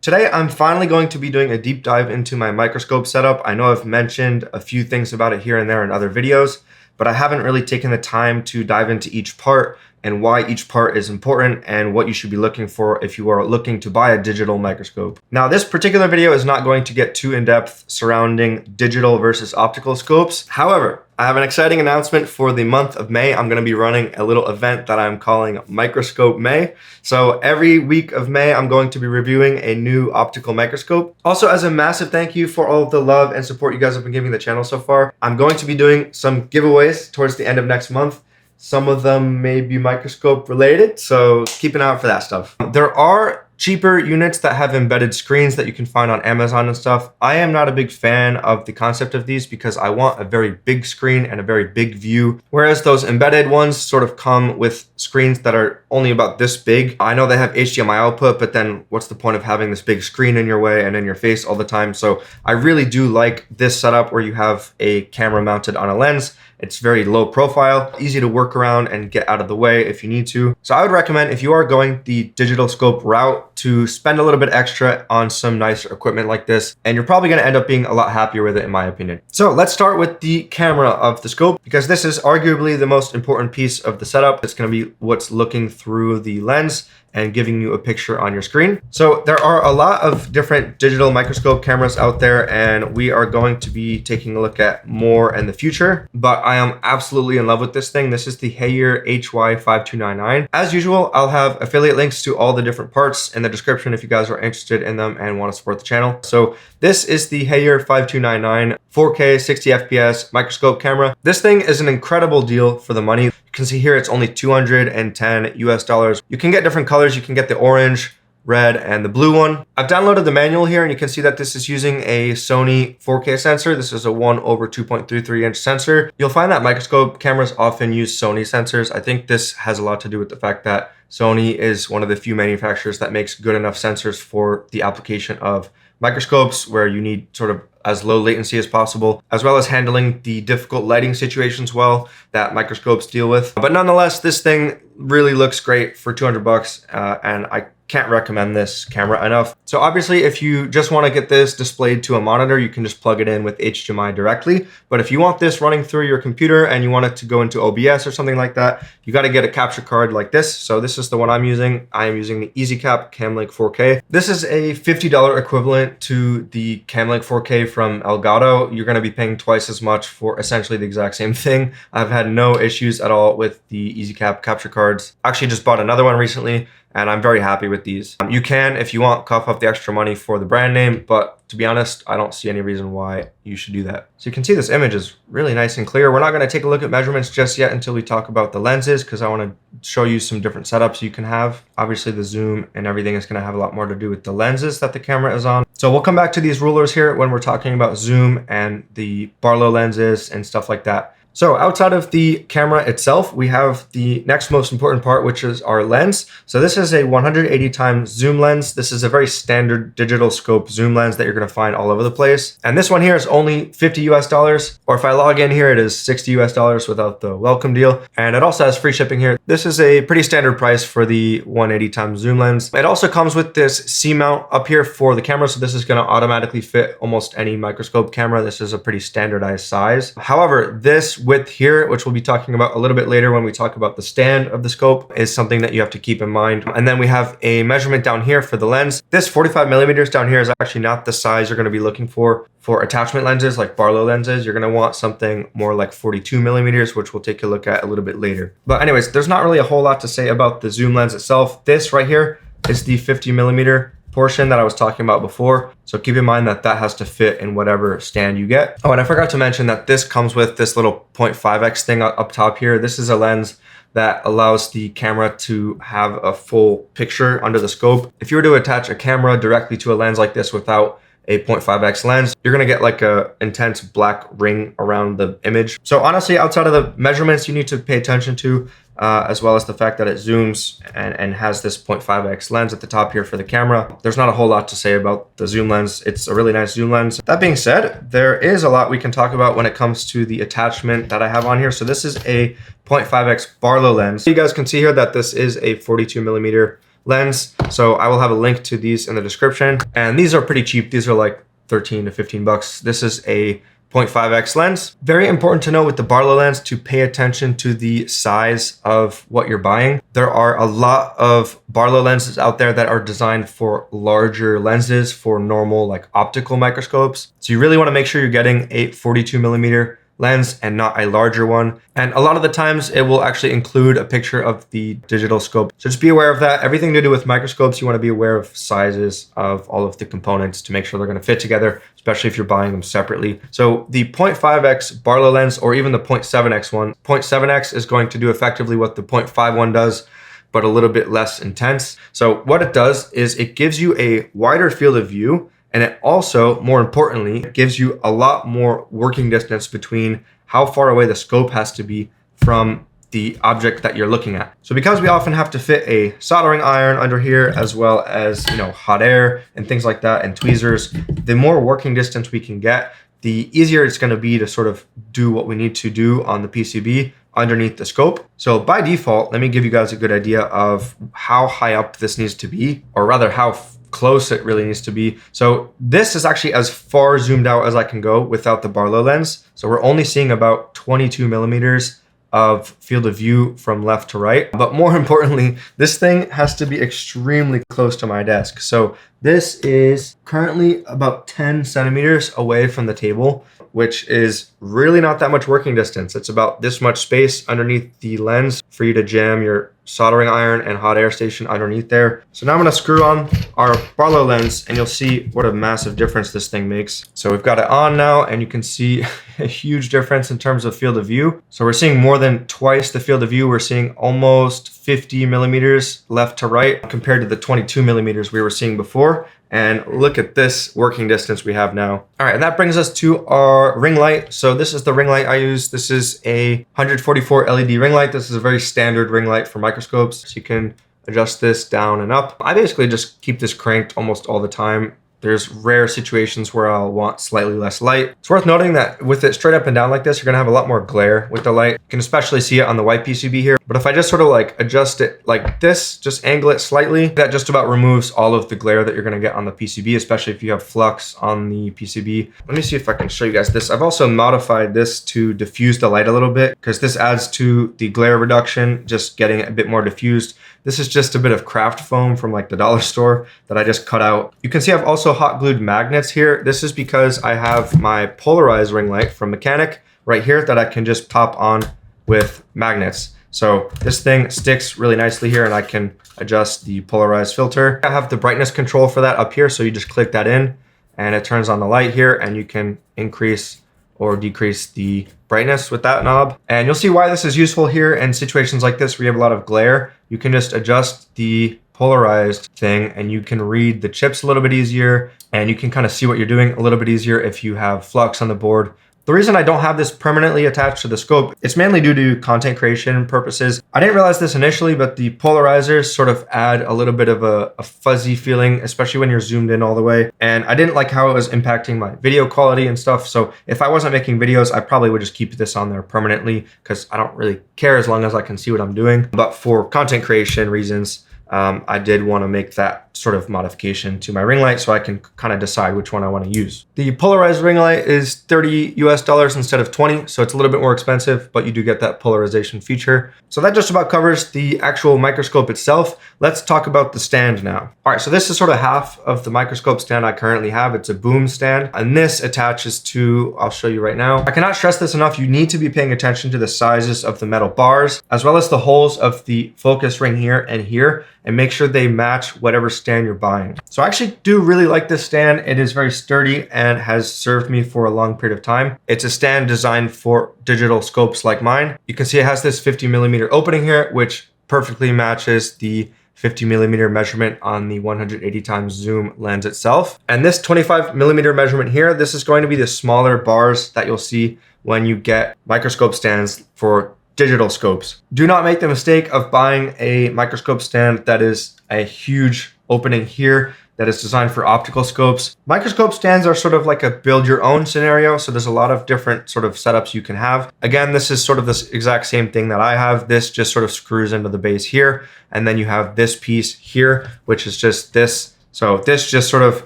Today, I'm finally going to be doing a deep dive into my microscope setup. I know I've mentioned a few things about it here and there in other videos, but I haven't really taken the time to dive into each part and why each part is important and what you should be looking for if you are looking to buy a digital microscope. Now, this particular video is not going to get too in-depth surrounding digital versus optical scopes. However, I have an exciting announcement for the month of May. I'm going to be running a little event that I'm calling Microscope May. So every week of May, I'm going to be reviewing a new optical microscope. Also, as a massive thank you for all of the love and support you guys have been giving the channel so far, I'm going to be doing some giveaways towards the end of next month. Some of them may be microscope related, so keep an eye out for that stuff. There are cheaper units that have embedded screens that you can find on Amazon and stuff. I am not a big fan of the concept of these because I want a very big screen and a very big view, whereas those embedded ones sort of come with screens that are only about this big. I know they have HDMI output, but then what's the point of having this big screen in your way and in your face all the time? So I really do like this setup where you have a camera mounted on a lens. It's very low profile, easy to work around and get out of the way if you need to. So I would recommend, if you are going the digital scope route, to spend a little bit extra on some nicer equipment like this, and you're probably going to end up being a lot happier with it, in my opinion. So let's start with the camera of the scope, because this is arguably the most important piece of the setup. It's going to be what's looking through the lens and giving you a picture on your screen. So there are a lot of different digital microscope cameras out there, and we are going to be taking a look at more in the future, but I am absolutely in love with this thing. This is the Haier HY5299. As usual, I'll have affiliate links to all the different parts in the description if you guys are interested in them and want to support the channel. So this is the Haier 5299 4K 60 FPS microscope camera. This thing is an incredible deal for the money. You can see here it's only $210 US. You can get different colors. You can get the orange, red, and the blue one. I've downloaded the manual here, and you can see that this is using a Sony 4K sensor. This is a 1/2.33 inch sensor. You'll find that microscope cameras often use Sony sensors. I think this has a lot to do with the fact that Sony is one of the few manufacturers that makes good enough sensors for the application of microscopes, where you need sort of as low latency as possible, as well as handling the difficult lighting situations well that microscopes deal with. But nonetheless, this thing really looks great for 200 bucks, and I can't recommend this camera enough. So obviously, if you just want to get this displayed to a monitor, you can just plug it in with HDMI directly. But if you want this running through your computer and you want it to go into OBS or something like that, you got to get a capture card like this. So this is the one I'm using. I am using the EasyCap Camlink 4K. This is a $50 equivalent to the Camlink 4K from Elgato. You're going to be paying twice as much for essentially the exact same thing. I've had no issues at all with the EasyCap capture cards. I actually just bought another one recently, and I'm very happy with these. You can, if you want, cough up the extra money for the brand name, but to be honest, I don't see any reason why you should do that. So you can see this image is really nice and clear. We're not going to take a look at measurements just yet until we talk about the lenses, because I want to show you some different setups you can have. Obviously, the zoom and everything is going to have a lot more to do with the lenses that the camera is on. So we'll come back to these rulers here when we're talking about zoom and the Barlow lenses and stuff like that. So outside of the camera itself, we have the next most important part, which is our lens. So this is a 180 times zoom lens. This is a very standard digital scope zoom lens that you're going to find all over the place. And this one here is only $50 US, or if I log in here, it is $60 US without the welcome deal. And it also has free shipping here. This is a pretty standard price for the 180 times zoom lens. It also comes with this C mount up here for the camera. So this is going to automatically fit almost any microscope camera. This is a pretty standardized size. However, this width here, which we'll be talking about a little bit later when we talk about the stand of the scope, is something that you have to keep in mind. And then we have a measurement down here for the lens. This 45 millimeters down here is actually not the size you're going to be looking for attachment lenses like Barlow lenses. You're going to want something more like 42 millimeters, which we'll take a look at a little bit later. But anyways, there's not really a whole lot to say about the zoom lens itself. This right here is the 50 millimeter portion that I was talking about before. So keep in mind that that has to fit in whatever stand you get. Oh, and I forgot to mention that this comes with this little 0.5x thing up top here. This is a lens that allows the camera to have a full picture under the scope. If you were to attach a camera directly to a lens like this without a 0.5x lens, you're gonna get like a intense black ring around the image. So honestly, outside of the measurements you need to pay attention to, as well as the fact that it zooms and has this 0.5x lens at the top here for the camera, there's not a whole lot to say about the zoom lens. It's a really nice zoom lens. That being said, there is a lot we can talk about when it comes to the attachment that I have on here. So this is a 0.5x Barlow lens. You guys can see here that this is a 42 millimeter lens. So I will have a link to these in the description. And these are pretty cheap. These are like 13 to 15 bucks. This is a 0.5x lens. Very important to know with the Barlow lens to pay attention to the size of what you're buying. There are a lot of Barlow lenses out there that are designed for larger lenses for normal like optical microscopes. So you really want to make sure you're getting a 42mm lens and not a larger one. And a lot of the times it will actually include a picture of the digital scope. So just be aware of that. Everything to do with microscopes, you want to be aware of sizes of all of the components to make sure they're going to fit together, especially if you're buying them separately. So the 0.5x Barlow lens, or even the 0.7x one, 0.7x is going to do effectively what the 0.5 one does, but a little bit less intense. So what it does is it gives you a wider field of view. And it also, more importantly, gives you a lot more working distance between how far away the scope has to be from the object that you're looking at. So because we often have to fit a soldering iron under here, as well as, hot air and things like that, and tweezers, the more working distance we can get, the easier it's going to be to sort of do what we need to do on the PCB underneath the scope. So by default, let me give you guys a good idea of how high up this needs to be, or rather how close it really needs to be. So this is actually as far zoomed out as I can go without the Barlow lens. So we're only seeing about 22mm of field of view from left to right. But more importantly, this thing has to be extremely close to my desk. So this is currently about 10 centimeters away from the table, which is really not that much working distance. It's about this much space underneath the lens for you to jam your soldering iron and hot air station underneath there. So now I'm gonna screw on our Barlow lens and you'll see what a massive difference this thing makes. So we've got it on now and you can see a huge difference in terms of field of view. So we're seeing more than twice the field of view. We're seeing almost 50mm left to right compared to the 22mm we were seeing before. And look at this working distance we have now. All right, and that brings us to our ring light. So this is the ring light I use. This is a 144 LED ring light. This is a very standard ring light for microscopes. So you can adjust this down and up. I basically just keep this cranked almost all the time. There's rare situations where I'll want slightly less light. It's worth noting that with it straight up and down like this, you're gonna have a lot more glare with the light. You can especially see it on the white PCB here. But if I just sort of like adjust it like this, just angle it slightly, that just about removes all of the glare that you're gonna get on the PCB, especially if you have flux on the PCB. Let me see if I can show you guys this. I've also modified this to diffuse the light a little bit because this adds to the glare reduction, just getting it a bit more diffused. This is just a bit of craft foam from like the dollar store that I just cut out. You can see I've also hot glued magnets here. This is because I have my polarized ring light from Mechanic right here that I can just pop on with magnets. So this thing sticks really nicely here and I can adjust the polarized filter. I have the brightness control for that up here. So you just click that in and it turns on the light here and you can increase or decrease the brightness with that knob. And you'll see why this is useful here in situations like this where you have a lot of glare. You can just adjust the polarized thing and you can read the chips a little bit easier and you can kind of see what you're doing a little bit easier if you have flux on the board. The reason I don't have this permanently attached to the scope, it's mainly due to content creation purposes. I didn't realize this initially, but the polarizers sort of add a little bit of a fuzzy feeling, especially when you're zoomed in all the way. And I didn't like how it was impacting my video quality and stuff. So if I wasn't making videos, I probably would just keep this on there permanently because I don't really care as long as I can see what I'm doing. But for content creation reasons, I did want to make that sort of modification to my ring light so I can kind of decide which one I want to use. The polarized ring light is $30 US instead of 20, so it's a little bit more expensive, but you do get that polarization feature. So that just about covers the actual microscope itself. Let's talk about the stand now. All right, so this is sort of half of the microscope stand I currently have. It's a boom stand, and this attaches to, I'll show you right now. I cannot stress this enough. You need to be paying attention to the sizes of the metal bars, as well as the holes of the focus ring here and here, and make sure they match whatever stand you're buying. So I actually do really like this stand. It is very sturdy and has served me for a long period of time. It's a stand designed for digital scopes like mine. You can see it has this 50mm opening here, which perfectly matches the 50mm measurement on the 180 times zoom lens itself. And this 25mm measurement here, this is going to be the smaller bars that you'll see when you get microscope stands for digital scopes. Do not make the mistake of buying a microscope stand that is a huge opening here. that is designed for optical scopes. Microscope stands are sort of like a build your own scenario. So there's a lot of different sort of setups you can have. Again, this is sort of this exact same thing that I have. This just sort of screws into the base here. And then you have this piece here, which is just this. So this just sort of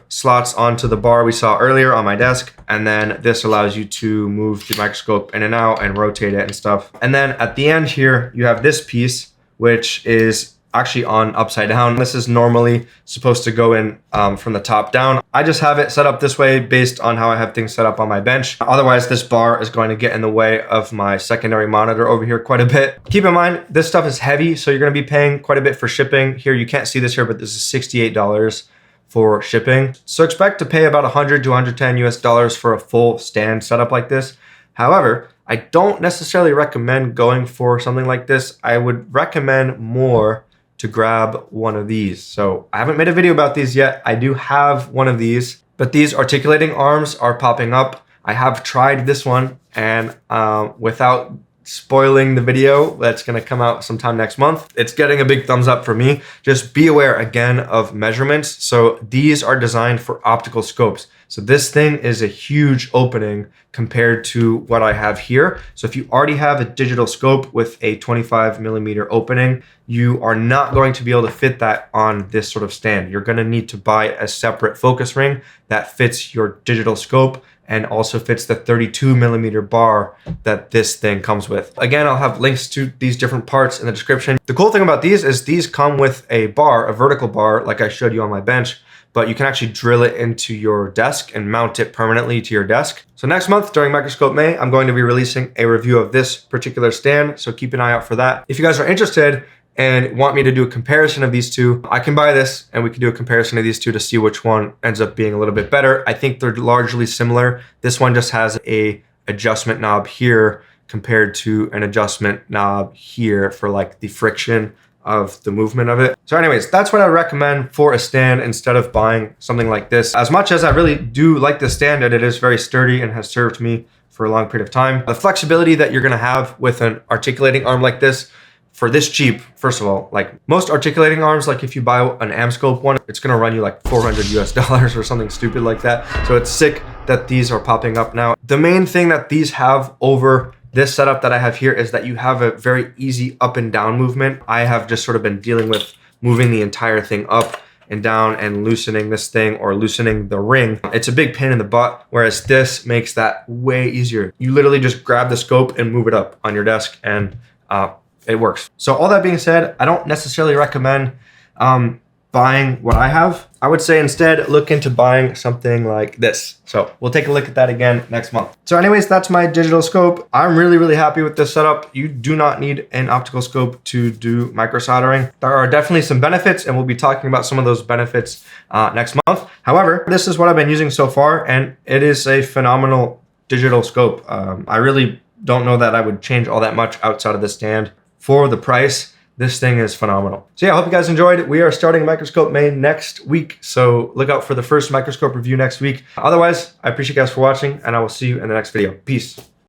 slots onto the bar we saw earlier on my desk. And then this allows you to move the microscope in and out and rotate it and stuff. And then at the end here, you have this piece, which is actually on upside down. This is normally supposed to go in from the top down. I just have it set up this way based on how I have things set up on my bench. Otherwise, this bar is going to get in the way of my secondary monitor over here quite a bit. Keep in mind, this stuff is heavy, so you're gonna be paying quite a bit for shipping. Here, you can't see this here, but this is $68 for shipping. So expect to pay about 100 to 110 US dollars for a full stand setup like this. However, I don't necessarily recommend going for something like this. I would recommend more to grab one of these. So I haven't made a video about these yet. I do have one of these, but these articulating arms are popping up. I have tried this one, and without spoiling the video that's going to come out sometime next month, it's getting a big thumbs up for me. Just be aware again of measurements. So these are designed for optical scopes. So this thing is a huge opening compared to what I have here. So if you already have a digital scope with a 25mm opening, you are not going to be able to fit that on this sort of stand. You're going to need to buy a separate focus ring that fits your digital scope and also fits the 32mm bar that this thing comes with. Again, I'll have links to these different parts in the description. The cool thing about these is these come with a bar, a vertical bar, like I showed you on my bench, but you can actually drill it into your desk and mount it permanently to your desk. So next month during Microscope May, I'm going to be releasing a review of this particular stand, so keep an eye out for that. If you guys are interested and want me to do a comparison of these two, I can buy this and we can do a comparison of these two to see which one ends up being a little bit better. I think they're largely similar. This one just has a adjustment knob here compared to an adjustment knob here for like the friction of the movement of it. So anyways, that's what I recommend for a stand instead of buying something like this. As much as I really do like this stand and it is very sturdy and has served me for a long period of time, the flexibility that you're gonna have with an articulating arm like this for this cheap, first of all, like most articulating arms, like if you buy an Amscope one, it's gonna run you like 400 US dollars or something stupid like that. So it's sick that these are popping up now. The main thing that these have over this setup that I have here is that you have a very easy up and down movement. I have just sort of been dealing with moving the entire thing up and down and loosening this thing or loosening the ring. It's a big pain in the butt, whereas this makes that way easier. You literally just grab the scope and move it up on your desk and it works. So all that being said, I don't necessarily recommend buying what I have. I would say instead look into buying something like this. So we'll take a look at that again next month. So anyways, that's my digital scope. I'm really happy with this setup. You do not need an optical scope to do microsoldering. There are definitely some benefits and we'll be talking about some of those benefits next month. However, this is what I've been using so far and it is a phenomenal digital scope. I really don't know that I would change all that much outside of the stand. For the price, this thing is phenomenal. So yeah, I hope you guys enjoyed. We are starting Microscope May next week, so look out for the first Microscope review next week. Otherwise, I appreciate you guys for watching, and I will see you in the next video. Peace.